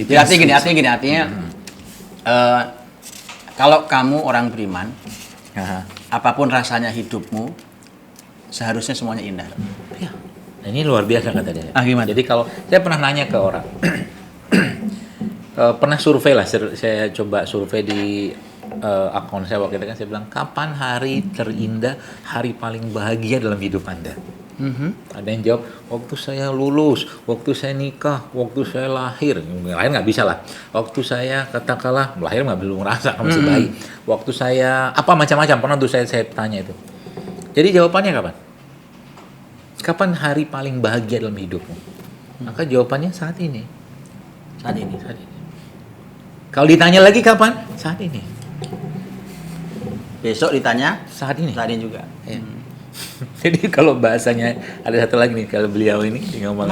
Jadi artinya kalau kamu orang beriman, apapun rasanya hidupmu, seharusnya semuanya indah. Ya. Nah, ini luar biasa kata dia. Gimana? Jadi kalau saya pernah nanya ke orang, pernah survei lah, saya coba survei di akun saya waktu itu kan, saya bilang kapan hari terindah, hari paling bahagia dalam hidup Anda? Ada yang jawab waktu saya lulus, waktu saya nikah, waktu saya lahir nggak bisa lah. Waktu saya katakanlah lahir nggak belum merasa masih bayi. Waktu saya apa macam-macam pernah tuh saya tanya itu. Jadi jawabannya kapan? Kapan hari paling bahagia dalam hidupmu? Maka jawabannya saat ini. Saat ini. Kalau ditanya lagi kapan? Saat ini. Besok ditanya saat ini. Saat ini juga. Ya. Jadi kalau bahasanya ada satu lagi nih, kalau beliau ini ngomong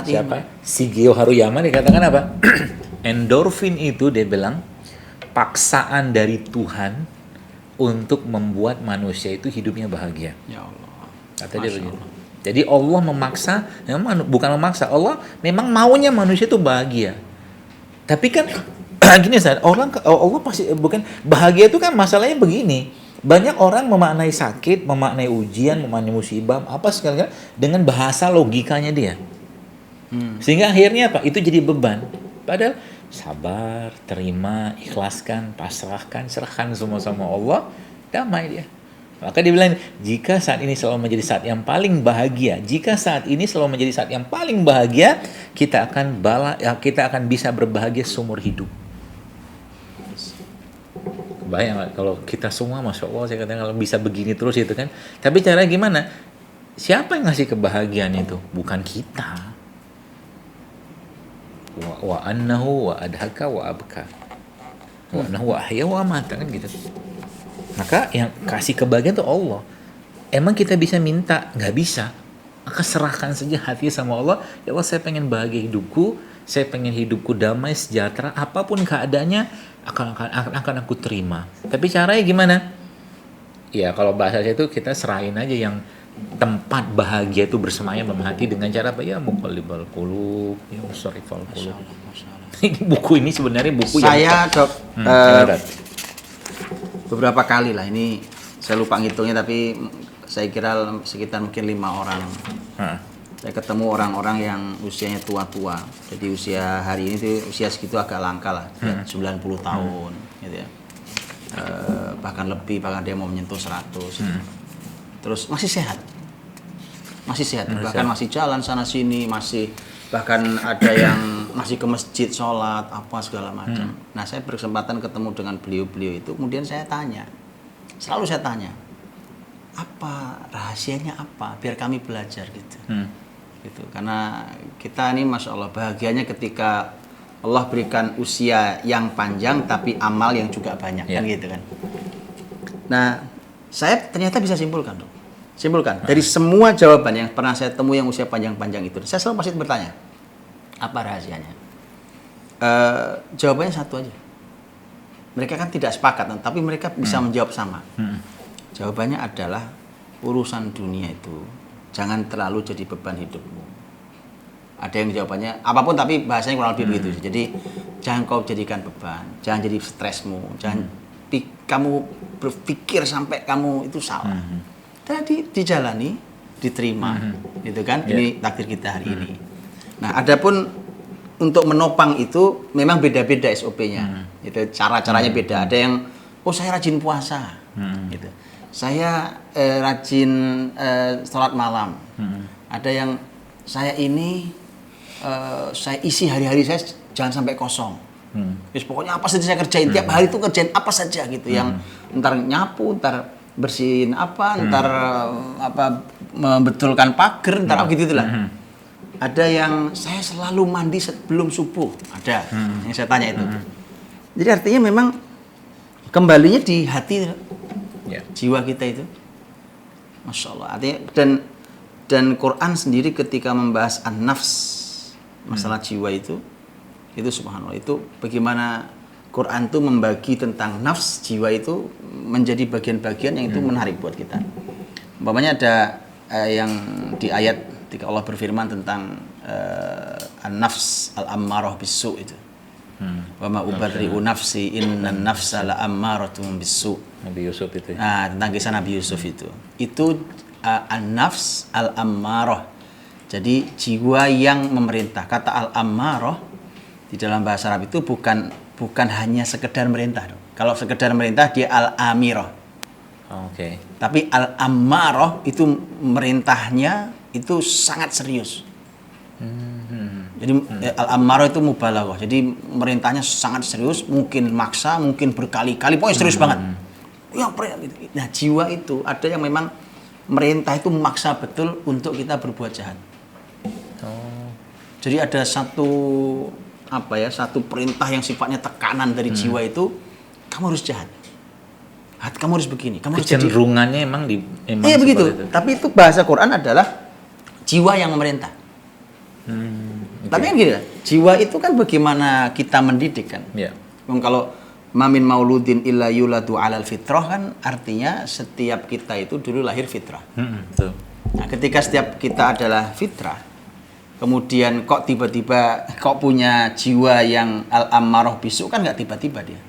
siapa? Shigeo Haruyama dikatakan apa? Endorfin itu dia bilang paksaan dari Tuhan untuk membuat manusia itu hidupnya bahagia. Ya Allah. Kata dia begitu. Jadi Allah memaksa, bukan memaksa, Allah memang maunya manusia itu bahagia. Tapi kan gini Ustaz, Allah pasti bukan bahagia itu kan masalahnya begini. Banyak orang memaknai sakit, memaknai ujian, memaknai musibah, apa segala dengan bahasa logikanya dia. Sehingga akhirnya apa? Itu jadi beban. Padahal sabar, terima, ikhlaskan, pasrahkan, serahkan semua sama Allah, damai dia. Maka dia bilang, jika saat ini selalu menjadi saat yang paling bahagia, kita akan bisa berbahagia seumur hidup. Bayang kalau kita semua, masya Allah, saya katakan kalau bisa begini terus itu kan. Tapi caranya gimana? Siapa yang ngasih kebahagiaan itu? Bukan kita. Wa annahu wa adhaka wa abka. Wa annahu wa ahya wa amata kan gitu. Maka yang kasih kebahagiaan itu Allah. Emang kita bisa minta? Nggak bisa. Maka serahkan saja hati sama Allah. Ya Allah, saya pengen bahagia hidupku. Saya pengen hidupku damai, sejahtera, apapun keadaannya akan aku terima. Tapi caranya gimana? Ya kalau bahasa saya itu kita serahin aja yang tempat bahagia itu bersemayam dalam hati dengan cara apa? Ya muqallibal qulub, ya musarrifal qulub. Ini buku ini sebenarnya buku saya beberapa kali lah ini, saya lupa ngitungnya tapi saya kira sekitar mungkin 5 orang. Saya ketemu orang-orang yang usianya tua-tua. Jadi usia hari ini tuh usia segitu agak langka lah, 90 tahun gitu ya. Bahkan lebih, bahkan dia mau menyentuh 100. Terus masih sehat. Bahkan masih jalan sana sini, bahkan ada yang masih ke masjid sholat apa segala macam. Nah, saya berkesempatan ketemu dengan beliau-beliau itu, kemudian selalu saya tanya, apa rahasianya apa biar kami belajar gitu. Gitu. Karena kita ini masya Allah bahagianya ketika Allah berikan usia yang panjang tapi amal yang juga banyak, kan gitu kan. Nah, saya ternyata bisa simpulkan dari semua jawaban yang pernah saya temui yang usia panjang-panjang itu, saya selalu pasti bertanya apa rahasianya. Jawabannya satu aja. Mereka kan tidak sepakat, tapi mereka bisa menjawab sama. Jawabannya adalah urusan dunia itu jangan terlalu jadi beban hidupmu. Ada yang jawabannya apapun tapi bahasanya kurang lebih begitu. Jadi jangan kau jadikan beban, jangan jadi stresmu, jangan kamu berpikir sampai kamu itu salah. Tadi dijalani, diterima, gitu kan? Ini takdir kita hari ini. Nah, adapun untuk menopang itu memang beda-beda SOP-nya. Itu cara-caranya beda. Ada yang saya rajin puasa, gitu. Saya rajin sholat malam. Ada yang saya ini saya isi hari-hari saya jangan sampai kosong. Pokoknya apa saja saya kerjain, tiap hari itu kerjain apa saja gitu. Yang ntar nyapu, ntar bersihin apa, ntar membetulkan pagar, ntar apa gitu lah. Ada yang saya selalu mandi sebelum subuh, ada yang saya tanya itu. Jadi artinya memang kembalinya di hati, jiwa kita itu, masya Allah. Artinya dan Quran sendiri ketika membahas an-nafs, masalah jiwa itu subhanallah, itu bagaimana Quran itu membagi tentang nafs jiwa itu menjadi bagian-bagian yang itu menarik buat kita. Umpamanya ada yang di ayat ketika Allah berfirman tentang an-nafs al-ammarah bis-su' itu. Wa ma ubarri'u nafsi innan nafsa la'ammaratun bisu. Nabi Yusuf itu. Nah, tentang kisah Nabi Yusuf itu. Itu an-nafs al-ammarah. Jadi jiwa yang memerintah. Kata al-ammarah di dalam bahasa Arab itu bukan hanya sekedar merintah. Kalau sekedar merintah dia al-amirah. Oke. Tapi al-ammarah itu merintahnya itu sangat serius. Jadi al-ammarah itu mubalaghah. Jadi merintahnya sangat serius, mungkin maksa, mungkin berkali-kali, pokoknya serius banget. Nah, jiwa itu ada yang memang merintah itu maksa betul untuk kita berbuat jahat. Jadi ada satu perintah yang sifatnya tekanan dari jiwa itu, kamu harus jahat. Kamu harus begini, kamu harus jadi. Kecenderungannya emang Iya begitu. Itu. Tapi itu bahasa Quran adalah jiwa yang memerintah. Okay. Tapi kan gini lah, jiwa itu kan bagaimana kita mendidik kan. Yeah. Kalau mamin mauludin illa yuladu alal fitrah kan artinya setiap kita itu dulu lahir fitrah. Betul. Nah, ketika setiap kita adalah fitrah, kemudian kok tiba-tiba punya jiwa yang al-ammarah bisu kan nggak tiba-tiba dia.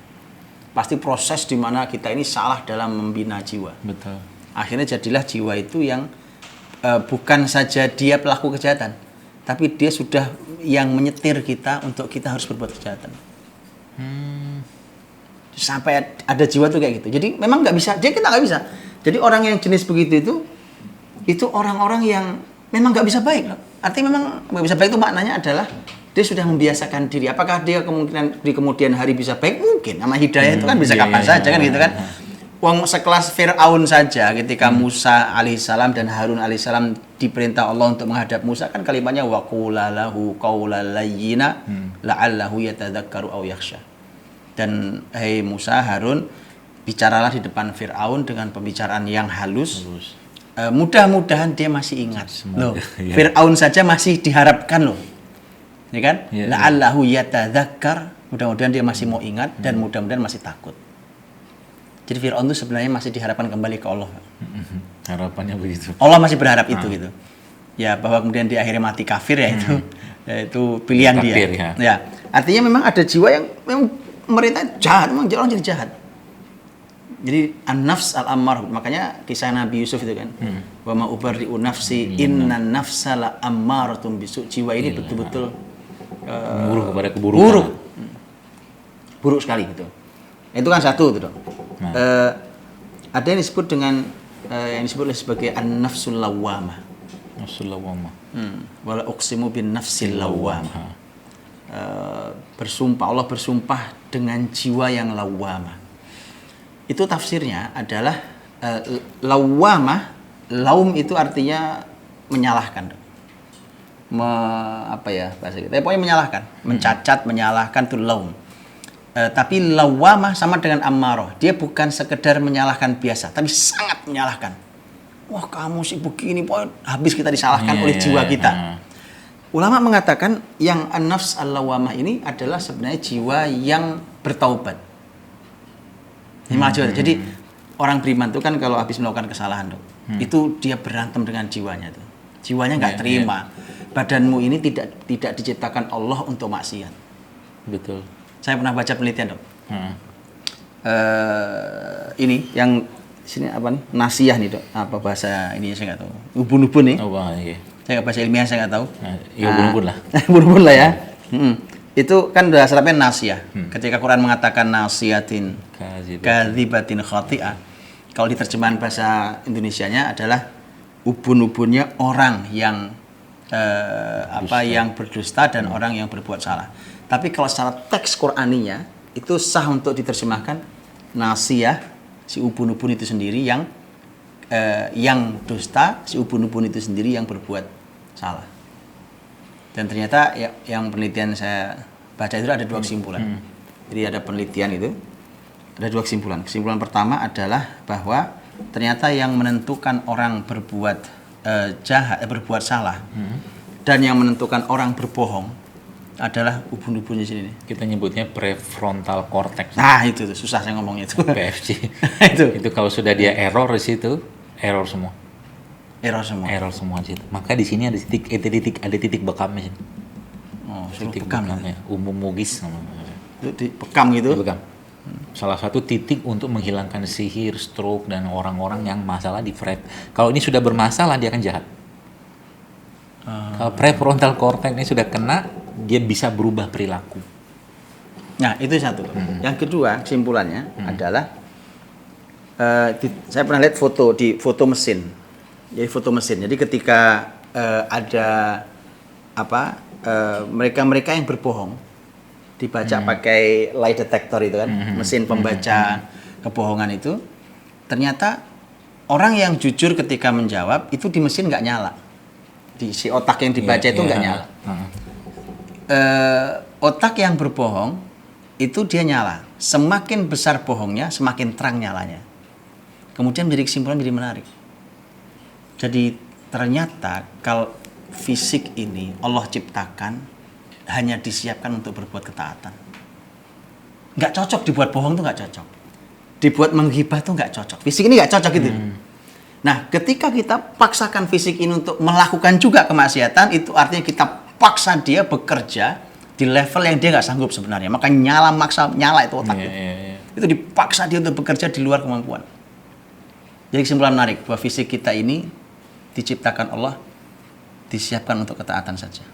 Pasti proses di mana kita ini salah dalam membina jiwa. Betul. Akhirnya jadilah jiwa itu yang bukan saja dia pelaku kejahatan, tapi dia sudah yang menyetir kita untuk kita harus berbuat kejahatan. Sampai ada jiwa tuh kayak gitu. Jadi memang nggak bisa, kita nggak bisa. Jadi orang yang jenis begitu itu orang-orang yang memang nggak bisa baik. Artinya memang nggak bisa baik itu maknanya adalah dia sudah membiasakan diri. Apakah dia kemungkinan di kemudian hari bisa baik? Mungkin. Nama hidayah itu kan bisa kapan saja kan gitu kan. Wong sekelas Fir'aun saja ketika Musa alaihissalam dan Harun alaihissalam diperintah Allah untuk menghadap Musa kan kalimatnya wa qula lahu qawlan layyina la'allahu yatadzakkaru aw yakhsha. Dan hei Musa, Harun, bicaralah di depan Fir'aun dengan pembicaraan yang halus. Mudah-mudahan dia masih ingat. Loh, Fir'aun saja masih diharapkan loh. Ya kan? La'allahu yatadzakkar, mudah-mudahan dia masih mau ingat dan mudah-mudahan masih takut. Jadi Fir'aun itu sebenarnya masih diharapkan kembali ke Allah. Harapannya begitu. Allah masih berharap itu gitu. Ya, bahwa kemudian dia akhirnya mati kafir ya itu. Ya, itu pilihan takdir, dia. Ya. Artinya memang ada jiwa yang memang merintah jahat, memang orang jadi jahat. Jadi an-nafs al-ammarah, makanya kisah Nabi Yusuf itu kan. Wa ma ubarri'u nafsi innan nafsa la ammaratun bisu. Jiwa ini betul-betul buruk kepada keburukan. Buruk sekali gitu. Itu kan satu itu, Dok. Ada yang disebut dengan yang disebut sebagai an-nafsul lawwamah. Nafsul lawwamah. Wala uqsimu bin nafsil lawwamah. Bersumpah, Allah bersumpah dengan jiwa yang lawwamah. Itu tafsirnya adalah lawwamah, laum itu artinya menyalahkan. Bahasa kita? Pokoknya menyalahkan, mencacat, menyalahkan itu laum. Tapi lawwamah sama dengan ammarah. Dia bukan sekedar menyalahkan biasa, tapi sangat menyalahkan. Wah, kamu sih begini, pokoknya habis kita disalahkan oleh jiwa kita. Ulama mengatakan yang an-nafs al-lawwamah ini adalah sebenarnya jiwa yang bertaubat. Jadi orang beriman itu kan kalau habis melakukan kesalahan, Dok, itu dia berantem dengan jiwanya tuh. Jiwanya nggak terima. Badanmu ini tidak diciptakan Allah untuk maksiat. Betul. Saya pernah baca penelitian, Dok. Ini yang sini apa nih? Nasiyah nih, Dok. Apa bahasa ini saya nggak tahu. Ubun-ubun nih. Iya. Saya nggak bahasa ilmiah, saya nggak tahu. Ya ubun-ubun lah. Ubun-ubun lah ya. Itu kan bahasa Arabnya nasiyah. Ketika Quran mengatakan nasiyatin kadzibatin khati'ah, kalau di terjemahan bahasa Indonesianya adalah ubun-ubunnya orang yang yang berdusta dan orang yang berbuat salah. Tapi kalau secara teks Qur'aninya itu sah untuk diterjemahkan nasiyah, si ubun-ubun itu sendiri yang dusta, si ubun-ubun itu sendiri yang berbuat salah. Dan ternyata yang penelitian saya baca itu ada dua kesimpulan. Jadi ada penelitian itu, ada dua kesimpulan. Kesimpulan pertama adalah bahwa ternyata yang menentukan orang berbuat berbuat salah dan yang menentukan orang berbohong adalah ubun-ubunnya sini. Kita nyebutnya prefrontal cortex. Nah itu tuh, susah saya ngomongnya itu. PFC. itu kalau sudah dia error di situ, error semua. Error semua situ. Maka di sini ada titik bekamnya sini. Oh, titik bekam bekamnya. Umum mugis. Itu dibekam gitu. Dipegang. Salah satu titik untuk menghilangkan sihir, stroke, dan orang-orang yang masalah di kalau ini sudah bermasalah dia akan jahat. Kalau prefrontal cortex ini sudah kena, dia bisa berubah perilaku. Nah, itu satu. Yang kedua, kesimpulannya adalah saya pernah lihat foto mesin. Jadi foto mesin. Jadi ketika ada mereka yang berbohong dibaca pakai lie detector itu kan, mesin pembaca kebohongan itu, ternyata orang yang jujur ketika menjawab itu di mesin nggak nyala. Di si otak yang dibaca itu nggak nyala. Otak yang berbohong itu dia nyala. Semakin besar bohongnya, semakin terang nyalanya. Kemudian menjadi kesimpulan jadi menarik. Jadi ternyata kalau fisik ini Allah ciptakan hanya disiapkan untuk berbuat ketaatan. Nggak cocok dibuat bohong tuh nggak cocok. Dibuat menghibah tuh nggak cocok. Fisik ini nggak cocok gitu. Nah, ketika kita paksakan fisik ini untuk melakukan juga kemaksiatan, itu artinya kita paksa dia bekerja di level yang dia nggak sanggup sebenarnya. Maka nyala itu otaknya. Itu dipaksa dia untuk bekerja di luar kemampuan. Jadi kesimpulan menarik bahwa fisik kita ini diciptakan Allah, disiapkan untuk ketaatan saja.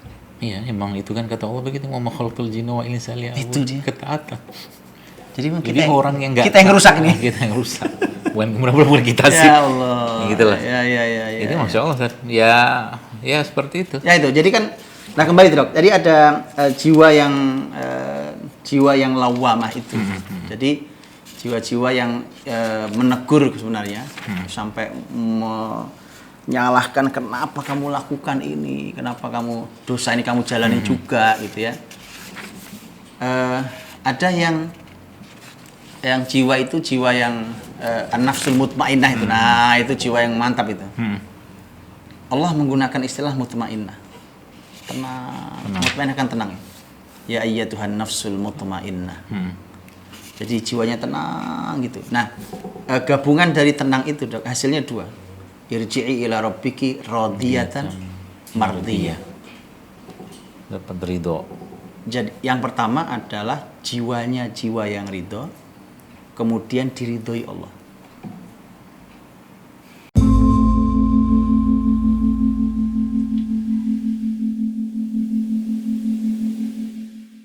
Iya, emang itu kan kata Allah begitu, wa ma khalaqul jinna wal insa liya'budun. Itu dia. Ketaatan. Jadi orang yang nggak kita yang rusak ini. Kita yang rusak. Bukan kita sih. Ya Allah. Gitulah. Ya. Itu Masya Allah, Ustaz. Ya seperti itu. Ya itu. Jadi kan, nah kembali Dok. Jadi ada jiwa yang lawamah itu. Jadi jiwa-jiwa yang menegur sebenarnya sampai menyalahkan kenapa kamu lakukan ini, kenapa kamu dosa ini kamu jalani juga gitu ya. Ada yang jiwa itu jiwa yang an-nafsul mutmainnah itu. Nah, itu jiwa yang mantap itu. Allah menggunakan istilah mutmainnah. Tenang. Mutmainnah kan tenang. Ya ayyatuhan nafsul mutmainnah. Jadi jiwanya tenang gitu. Nah, gabungan dari tenang itu Dok, hasilnya dua. Irji'i ila rabbiki radiyatan mardiyah. Dapat ridho. Jadi yang pertama adalah jiwanya jiwa yang ridho, kemudian diridhoi Allah.